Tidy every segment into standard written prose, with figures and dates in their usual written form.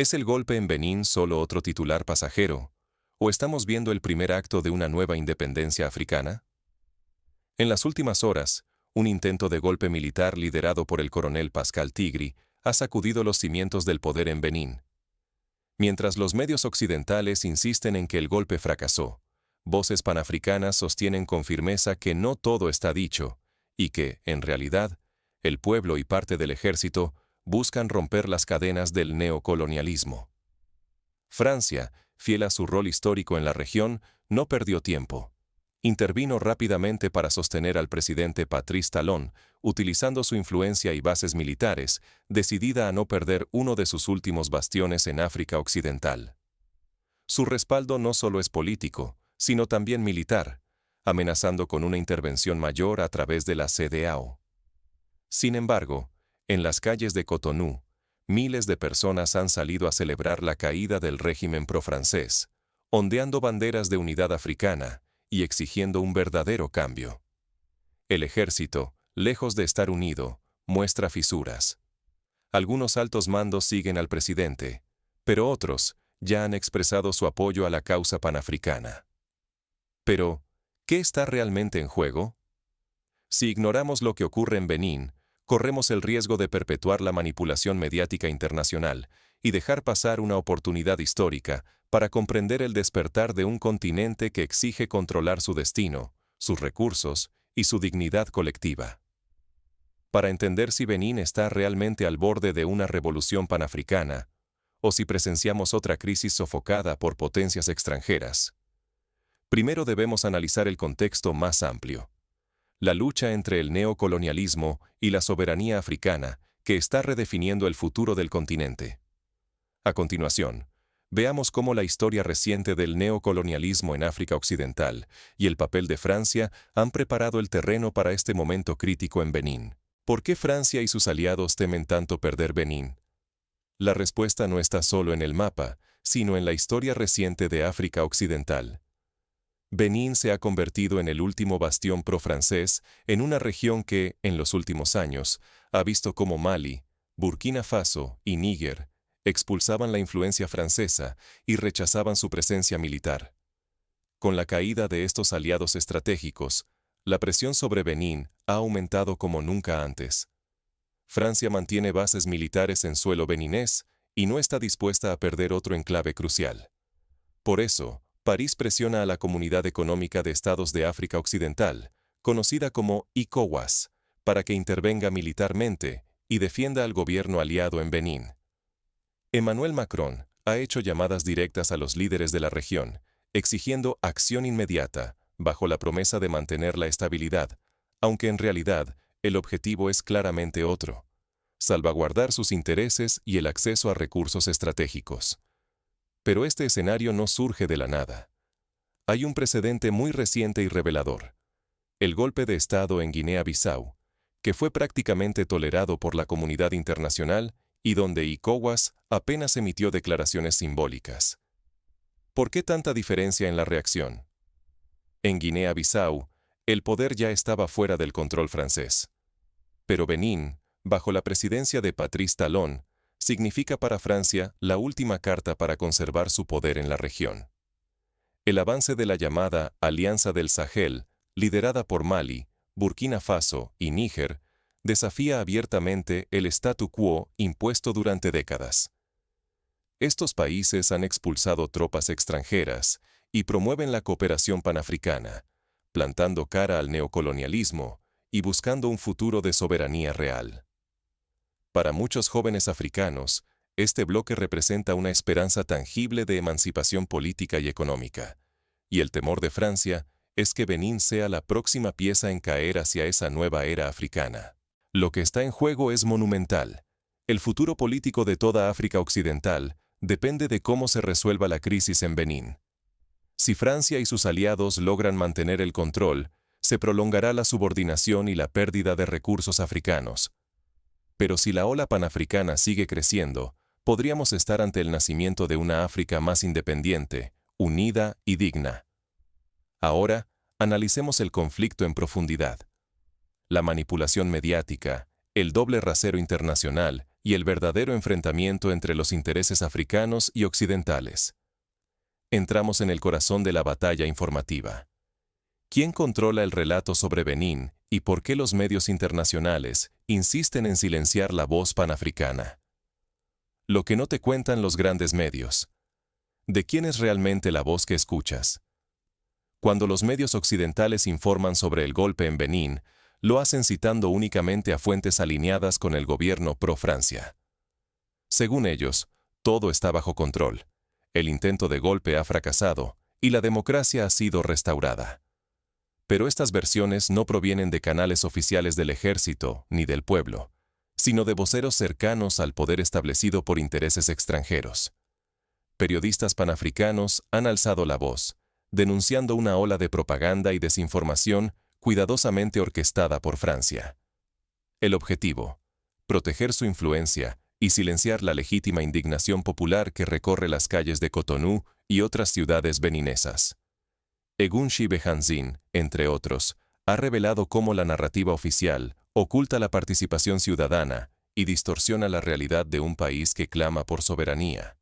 ¿Es el golpe en Benín solo otro titular pasajero? ¿O estamos viendo el primer acto de una nueva independencia africana? En las últimas horas, un intento de golpe militar liderado por el coronel Pascal Tigri ha sacudido los cimientos del poder en Benín. Mientras los medios occidentales insisten en que el golpe fracasó, voces panafricanas sostienen con firmeza que no todo está dicho y que, en realidad, el pueblo y parte del ejército buscan romper las cadenas del neocolonialismo. Francia, fiel a su rol histórico en la región, no perdió tiempo. Intervino rápidamente para sostener al presidente Patrice Talon, utilizando su influencia y bases militares, decidida a no perder uno de sus últimos bastiones en África Occidental. Su respaldo no solo es político, sino también militar, amenazando con una intervención mayor a través de la CEDEAO. Sin embargo, en las calles de Cotonú, miles de personas han salido a celebrar la caída del régimen pro-francés, ondeando banderas de unidad africana y exigiendo un verdadero cambio. El ejército, lejos de estar unido, muestra fisuras. Algunos altos mandos siguen al presidente, pero otros ya han expresado su apoyo a la causa panafricana. Pero, ¿qué está realmente en juego? Si ignoramos lo que ocurre en Benín, corremos el riesgo de perpetuar la manipulación mediática internacional y dejar pasar una oportunidad histórica para comprender el despertar de un continente que exige controlar su destino, sus recursos y su dignidad colectiva. Para entender si Benín está realmente al borde de una revolución panafricana, o si presenciamos otra crisis sofocada por potencias extranjeras, primero debemos analizar el contexto más amplio: la lucha entre el neocolonialismo y la soberanía africana, que está redefiniendo el futuro del continente. A continuación, veamos cómo la historia reciente del neocolonialismo en África Occidental y el papel de Francia han preparado el terreno para este momento crítico en Benín. ¿Por qué Francia y sus aliados temen tanto perder Benín? La respuesta no está solo en el mapa, sino en la historia reciente de África Occidental. Benín se ha convertido en el último bastión pro-francés en una región que, en los últimos años, ha visto cómo Mali, Burkina Faso y Níger expulsaban la influencia francesa y rechazaban su presencia militar. Con la caída de estos aliados estratégicos, la presión sobre Benín ha aumentado como nunca antes. Francia mantiene bases militares en suelo beninés y no está dispuesta a perder otro enclave crucial. Por eso, París presiona a la Comunidad Económica de Estados de África Occidental, conocida como ECOWAS, para que intervenga militarmente y defienda al gobierno aliado en Benín. Emmanuel Macron ha hecho llamadas directas a los líderes de la región, exigiendo acción inmediata, bajo la promesa de mantener la estabilidad, aunque en realidad el objetivo es claramente otro: salvaguardar sus intereses y el acceso a recursos estratégicos. Pero este escenario no surge de la nada. Hay un precedente muy reciente y revelador: el golpe de Estado en Guinea-Bissau, que fue prácticamente tolerado por la comunidad internacional y donde ECOWAS apenas emitió declaraciones simbólicas. ¿Por qué tanta diferencia en la reacción? En Guinea-Bissau, el poder ya estaba fuera del control francés. Pero Benín, bajo la presidencia de Patrice Talon, significa para Francia la última carta para conservar su poder en la región. El avance de la llamada Alianza del Sahel, liderada por Mali, Burkina Faso y Níger, desafía abiertamente el statu quo impuesto durante décadas. Estos países han expulsado tropas extranjeras y promueven la cooperación panafricana, plantando cara al neocolonialismo y buscando un futuro de soberanía real. Para muchos jóvenes africanos, este bloque representa una esperanza tangible de emancipación política y económica, y el temor de Francia es que Benín sea la próxima pieza en caer hacia esa nueva era africana. Lo que está en juego es monumental. El futuro político de toda África Occidental depende de cómo se resuelva la crisis en Benín. Si Francia y sus aliados logran mantener el control, se prolongará la subordinación y la pérdida de recursos africanos. Pero si la ola panafricana sigue creciendo, podríamos estar ante el nacimiento de una África más independiente, unida y digna. Ahora, analicemos el conflicto en profundidad. La manipulación mediática, el doble rasero internacional y el verdadero enfrentamiento entre los intereses africanos y occidentales. Entramos en el corazón de la batalla informativa. ¿Quién controla el relato sobre Benín y por qué los medios internacionales insisten en silenciar la voz panafricana? Lo que no te cuentan los grandes medios. ¿De quién es realmente la voz que escuchas? Cuando los medios occidentales informan sobre el golpe en Benín, lo hacen citando únicamente a fuentes alineadas con el gobierno pro-Francia. Según ellos, todo está bajo control. El intento de golpe ha fracasado y la democracia ha sido restaurada. Pero estas versiones no provienen de canales oficiales del ejército ni del pueblo, sino de voceros cercanos al poder establecido por intereses extranjeros. Periodistas panafricanos han alzado la voz, denunciando una ola de propaganda y desinformación cuidadosamente orquestada por Francia. El objetivo: proteger su influencia y silenciar la legítima indignación popular que recorre las calles de Cotonú y otras ciudades beninesas. Egunshi Behanzin, entre otros, ha revelado cómo la narrativa oficial oculta la participación ciudadana y distorsiona la realidad de un país que clama por soberanía.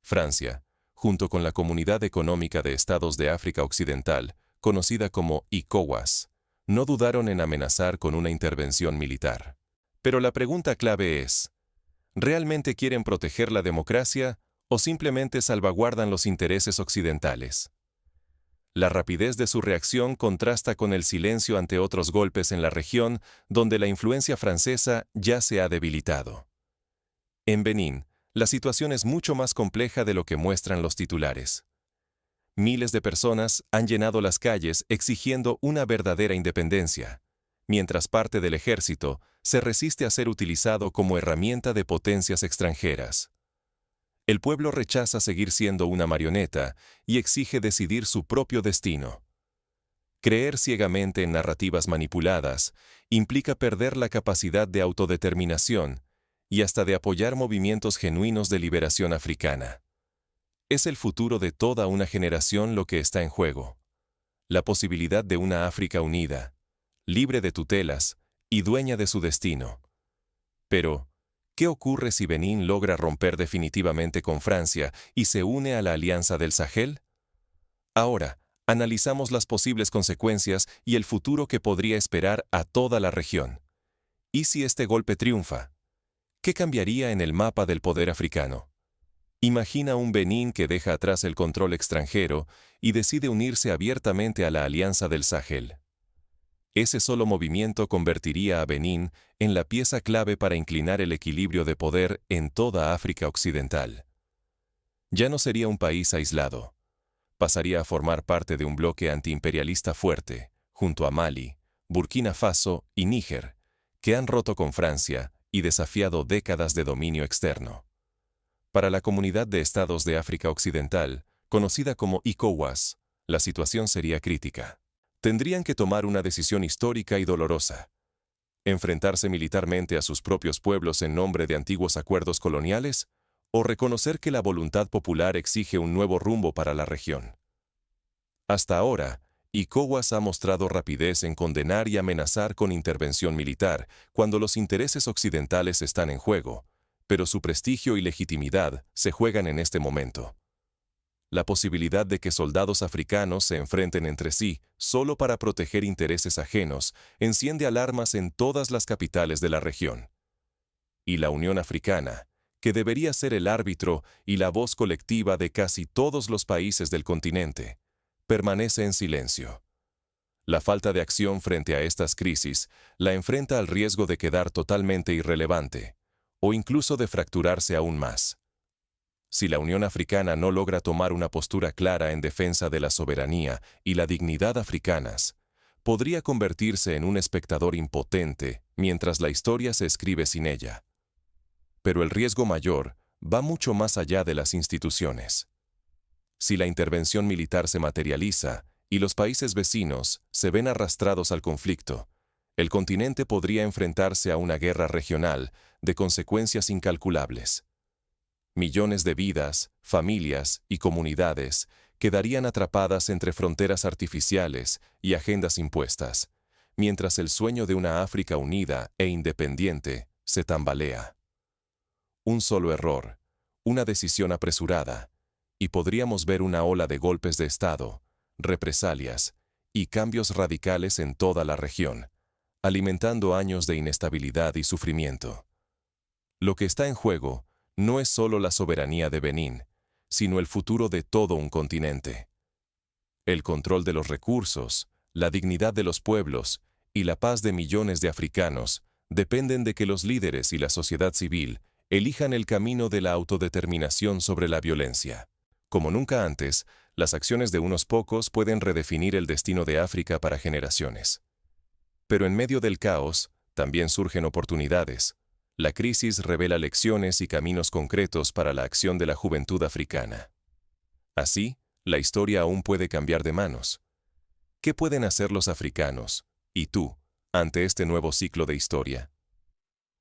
Francia, junto con la Comunidad Económica de Estados de África Occidental, conocida como ECOWAS, no dudaron en amenazar con una intervención militar. Pero la pregunta clave es: ¿realmente quieren proteger la democracia o simplemente salvaguardan los intereses occidentales? La rapidez de su reacción contrasta con el silencio ante otros golpes en la región donde la influencia francesa ya se ha debilitado. En Benín, la situación es mucho más compleja de lo que muestran los titulares. Miles de personas han llenado las calles exigiendo una verdadera independencia, mientras parte del ejército se resiste a ser utilizado como herramienta de potencias extranjeras. El pueblo rechaza seguir siendo una marioneta y exige decidir su propio destino. Creer ciegamente en narrativas manipuladas implica perder la capacidad de autodeterminación y hasta de apoyar movimientos genuinos de liberación africana. Es el futuro de toda una generación lo que está en juego. La posibilidad de una África unida, libre de tutelas y dueña de su destino. Pero, ¿qué ocurre si Benín logra romper definitivamente con Francia y se une a la Alianza del Sahel? Ahora, analizamos las posibles consecuencias y el futuro que podría esperar a toda la región. ¿Y si este golpe triunfa? ¿Qué cambiaría en el mapa del poder africano? Imagina un Benín que deja atrás el control extranjero y decide unirse abiertamente a la Alianza del Sahel. Ese solo movimiento convertiría a Benín en la pieza clave para inclinar el equilibrio de poder en toda África Occidental. Ya no sería un país aislado. Pasaría a formar parte de un bloque antiimperialista fuerte, junto a Mali, Burkina Faso y Níger, que han roto con Francia y desafiado décadas de dominio externo. Para la Comunidad de Estados de África Occidental, conocida como ECOWAS, la situación sería crítica. Tendrían que tomar una decisión histórica y dolorosa: enfrentarse militarmente a sus propios pueblos en nombre de antiguos acuerdos coloniales, o reconocer que la voluntad popular exige un nuevo rumbo para la región. Hasta ahora, ECOWAS ha mostrado rapidez en condenar y amenazar con intervención militar cuando los intereses occidentales están en juego, pero su prestigio y legitimidad se juegan en este momento. La posibilidad de que soldados africanos se enfrenten entre sí solo para proteger intereses ajenos enciende alarmas en todas las capitales de la región. Y la Unión Africana, que debería ser el árbitro y la voz colectiva de casi todos los países del continente, permanece en silencio. La falta de acción frente a estas crisis la enfrenta al riesgo de quedar totalmente irrelevante, o incluso de fracturarse aún más. Si la Unión Africana no logra tomar una postura clara en defensa de la soberanía y la dignidad africanas, podría convertirse en un espectador impotente mientras la historia se escribe sin ella. Pero el riesgo mayor va mucho más allá de las instituciones. Si la intervención militar se materializa y los países vecinos se ven arrastrados al conflicto, el continente podría enfrentarse a una guerra regional de consecuencias incalculables. Millones de vidas, familias y comunidades quedarían atrapadas entre fronteras artificiales y agendas impuestas, mientras el sueño de una África unida e independiente se tambalea. Un solo error, una decisión apresurada, y podríamos ver una ola de golpes de Estado, represalias y cambios radicales en toda la región, alimentando años de inestabilidad y sufrimiento. Lo que está en juego no es solo la soberanía de Benín, sino el futuro de todo un continente. El control de los recursos, la dignidad de los pueblos y la paz de millones de africanos dependen de que los líderes y la sociedad civil elijan el camino de la autodeterminación sobre la violencia. Como nunca antes, las acciones de unos pocos pueden redefinir el destino de África para generaciones. Pero en medio del caos, también surgen oportunidades. La crisis revela lecciones y caminos concretos para la acción de la juventud africana. Así, la historia aún puede cambiar de manos. ¿Qué pueden hacer los africanos, y tú, ante este nuevo ciclo de historia?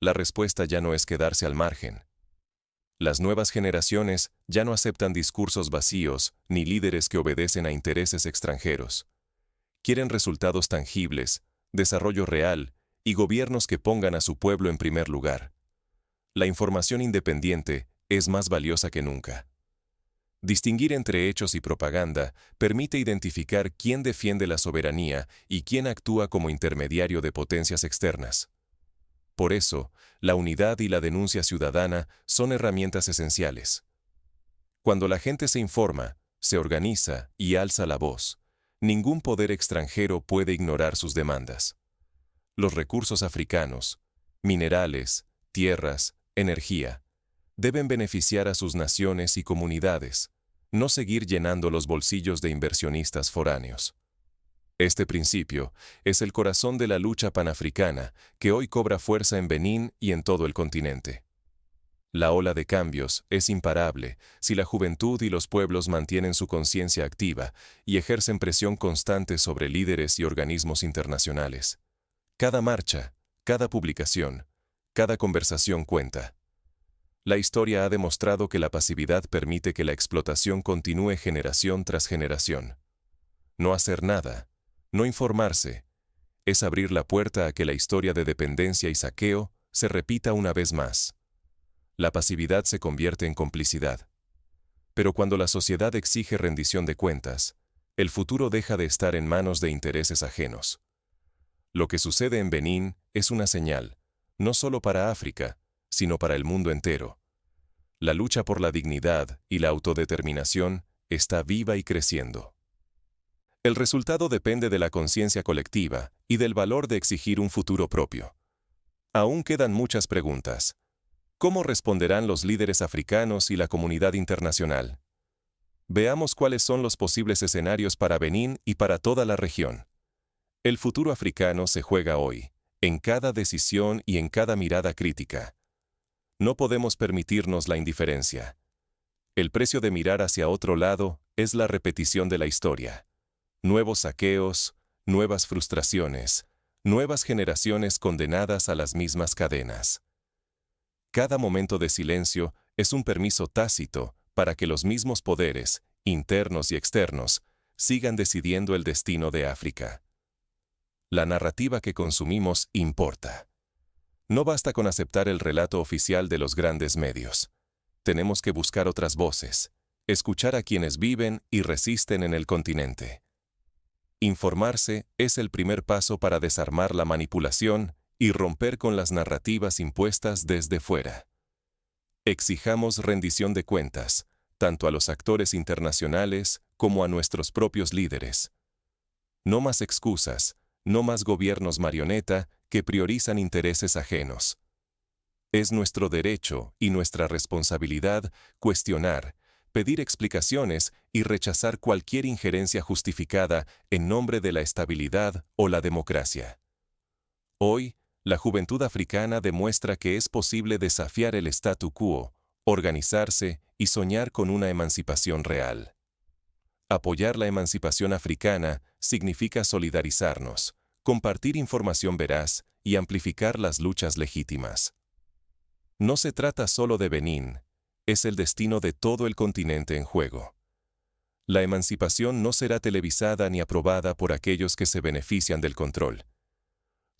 La respuesta ya no es quedarse al margen. Las nuevas generaciones ya no aceptan discursos vacíos ni líderes que obedecen a intereses extranjeros. Quieren resultados tangibles, desarrollo real y gobiernos que pongan a su pueblo en primer lugar. La información independiente es más valiosa que nunca. Distinguir entre hechos y propaganda permite identificar quién defiende la soberanía y quién actúa como intermediario de potencias externas. Por eso, la unidad y la denuncia ciudadana son herramientas esenciales. Cuando la gente se informa, se organiza y alza la voz, ningún poder extranjero puede ignorar sus demandas. Los recursos africanos, minerales, tierras, energía, deben beneficiar a sus naciones y comunidades, no seguir llenando los bolsillos de inversionistas foráneos. Este principio es el corazón de la lucha panafricana que hoy cobra fuerza en Benín y en todo el continente. La ola de cambios es imparable si la juventud y los pueblos mantienen su conciencia activa y ejercen presión constante sobre líderes y organismos internacionales. Cada marcha, cada publicación, cada conversación cuenta. La historia ha demostrado que la pasividad permite que la explotación continúe generación tras generación. No hacer nada, no informarse, es abrir la puerta a que la historia de dependencia y saqueo se repita una vez más. La pasividad se convierte en complicidad. Pero cuando la sociedad exige rendición de cuentas, el futuro deja de estar en manos de intereses ajenos. Lo que sucede en Benín es una señal, no solo para África, sino para el mundo entero. La lucha por la dignidad y la autodeterminación está viva y creciendo. El resultado depende de la conciencia colectiva y del valor de exigir un futuro propio. Aún quedan muchas preguntas. ¿Cómo responderán los líderes africanos y la comunidad internacional? Veamos cuáles son los posibles escenarios para Benín y para toda la región. El futuro africano se juega hoy, en cada decisión y en cada mirada crítica. No podemos permitirnos la indiferencia. El precio de mirar hacia otro lado es la repetición de la historia. Nuevos saqueos, nuevas frustraciones, nuevas generaciones condenadas a las mismas cadenas. Cada momento de silencio es un permiso tácito para que los mismos poderes, internos y externos, sigan decidiendo el destino de África. La narrativa que consumimos importa. No basta con aceptar el relato oficial de los grandes medios. Tenemos que buscar otras voces, escuchar a quienes viven y resisten en el continente. Informarse es el primer paso para desarmar la manipulación y romper con las narrativas impuestas desde fuera. Exijamos rendición de cuentas, tanto a los actores internacionales como a nuestros propios líderes. No más excusas, no más gobiernos marioneta que priorizan intereses ajenos. Es nuestro derecho y nuestra responsabilidad cuestionar, pedir explicaciones y rechazar cualquier injerencia justificada en nombre de la estabilidad o la democracia. Hoy, la juventud africana demuestra que es posible desafiar el statu quo, organizarse y soñar con una emancipación real. Apoyar la emancipación africana significa solidarizarnos, compartir información veraz y amplificar las luchas legítimas. No se trata solo de Benín, es el destino de todo el continente en juego. La emancipación no será televisada ni aprobada por aquellos que se benefician del control.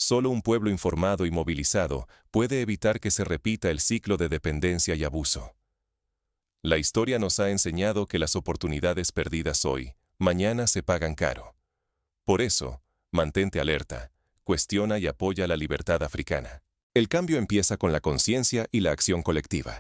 Solo un pueblo informado y movilizado puede evitar que se repita el ciclo de dependencia y abuso. La historia nos ha enseñado que las oportunidades perdidas hoy, mañana se pagan caro. Por eso, mantente alerta, cuestiona y apoya la libertad africana. El cambio empieza con la conciencia y la acción colectiva.